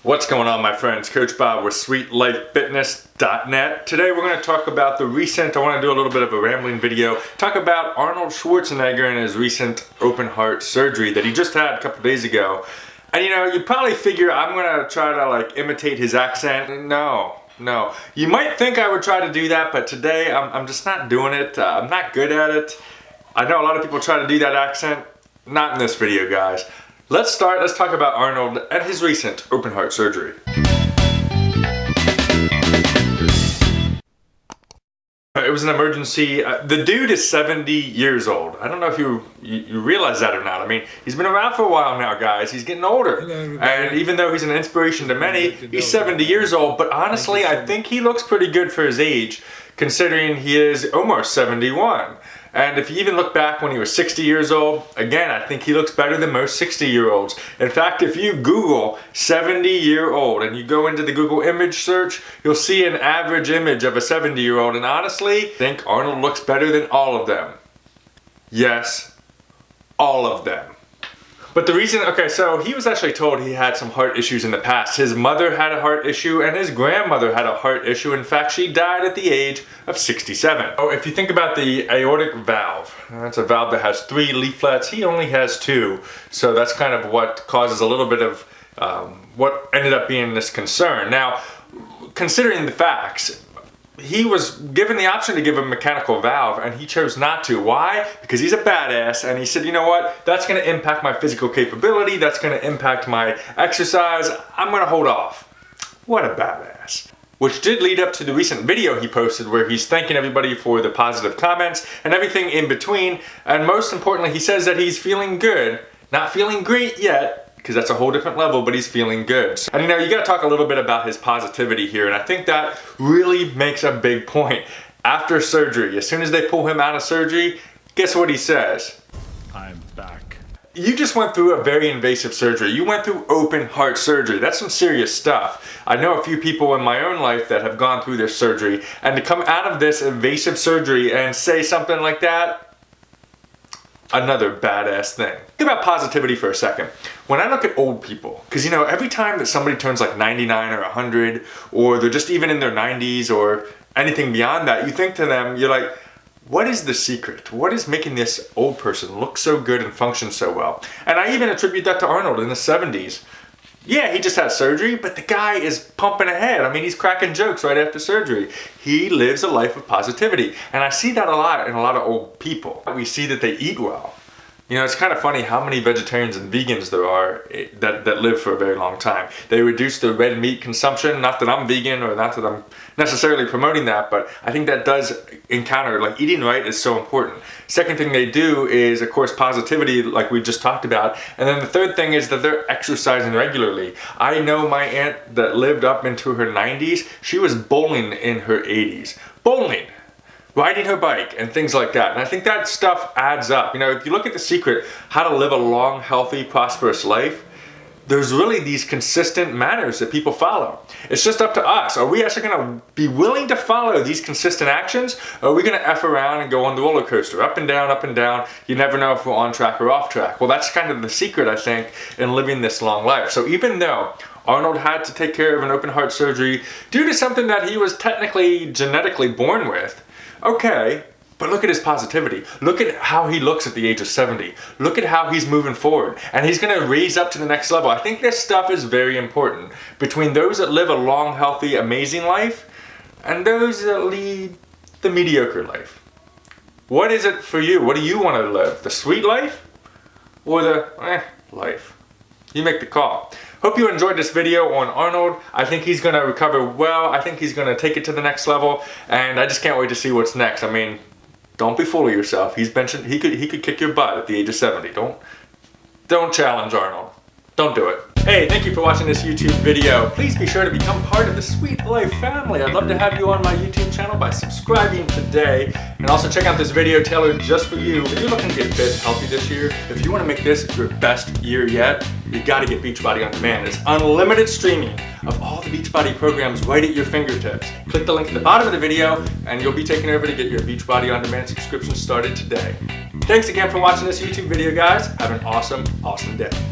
What's going on, my friends? Coach Bob with SweetLifeFitness.net. Today we're going to talk about I want to do a little bit of a rambling video, talk about Arnold Schwarzenegger and his recent open heart surgery that he just had a couple days ago. And you probably figure I'm going to try to imitate his accent. No. You might think I would try to do that, but today I'm just not doing it. I'm not good at it. I know a lot of people try to do that accent. Not in this video, guys. Let's talk about Arnold and his recent open heart surgery. It was an emergency. The dude is 70 years old. I don't know if you realize that or not. I mean, he's been around for a while now, guys. He's getting older. And even though he's an inspiration to many, he's 70 years old. But honestly, I think he looks pretty good for his age, considering he is almost 71. And if you even look back when he was 60 years old, again, I think he looks better than most 60-year-olds. In fact, if you Google 70-year-old and you go into the Google image search, you'll see an average image of a 70-year-old. And honestly, I think Arnold looks better than all of them. Yes, all of them. But the reason, so he was actually told he had some heart issues in the past. His mother had a heart issue and his grandmother had a heart issue. In fact, she died at the age of 67. Oh, if you think about the aortic valve, that's a valve that has 3 leaflets. He only has 2. So that's kind of what causes a little bit of what ended up being this concern. Now, considering the facts, he was given the option to give a mechanical valve and he chose not to. Why? Because he's a badass and he said, you know what, that's going to impact my physical capability, that's going to impact my exercise, I'm going to hold off. What a badass. Which did lead up to the recent video he posted where he's thanking everybody for the positive comments and everything in between, and most importantly he says that he's feeling good, not feeling great yet, because that's a whole different level, but he's feeling good. And you gotta talk a little bit about his positivity here, and I think that really makes a big point. After surgery, as soon as they pull him out of surgery, guess what he says? I'm back. You just went through a very invasive surgery. You went through open heart surgery. That's some serious stuff. I know a few people in my own life that have gone through this surgery, and to come out of this invasive surgery and say something like that, another badass thing. Think about positivity for a second. When I look at old people, because every time that somebody turns like 99 or 100, or they're just even in their 90s or anything beyond that, you think to them, you're like, what is the secret? What is making this old person look so good and function so well? And I even attribute that to Arnold in the 70s. Yeah, he just had surgery, but the guy is pumping ahead. I mean, he's cracking jokes right after surgery. He lives a life of positivity. And I see that a lot in a lot of old people. We see that they eat well. It's kind of funny how many vegetarians and vegans there are that live for a very long time. They reduce their red meat consumption. Not that I'm vegan or not that I'm necessarily promoting that, but I think that does encounter, eating right is so important. Second thing they do is, of course, positivity, like we just talked about. And then the third thing is that they're exercising regularly. I know my aunt that lived up into her 90s. She was bowling in her 80s. Bowling! Riding her bike and things like that. And I think that stuff adds up. If you look at the secret, how to live a long, healthy, prosperous life, there's really these consistent manners that people follow. It's just up to us. Are we actually gonna be willing to follow these consistent actions? Or are we gonna F around and go on the roller coaster, up and down, up and down? You never know if we're on track or off track. Well, that's kind of the secret, I think, in living this long life. So even though Arnold had to take care of an open heart surgery due to something that he was technically genetically born with, okay, but look at his positivity. Look at how he looks at the age of 70. Look at how he's moving forward. And he's going to raise up to the next level. I think this stuff is very important. Between those that live a long, healthy, amazing life and those that lead the mediocre life. What is it for you? What do you want to live? The sweet life or the life? You make the call. Hope you enjoyed this video on Arnold. I think he's going to recover well. I think he's going to take it to the next level. And I just can't wait to see what's next. I mean, don't be full of yourself. He could kick your butt at the age of 70. Don't challenge Arnold. Don't do it. Hey, thank you for watching this YouTube video. Please be sure to become part of the Sweet Life family. I'd love to have you on my YouTube channel by subscribing today. And also check out this video tailored just for you. If you're looking to get fit and healthy this year, if you want to make this your best year yet, you got to get Beachbody On Demand. It's unlimited streaming of all the Beachbody programs right at your fingertips. Click the link at the bottom of the video and you'll be taken over to get your Beachbody On Demand subscription started today. Thanks again for watching this YouTube video, guys. Have an awesome, awesome day.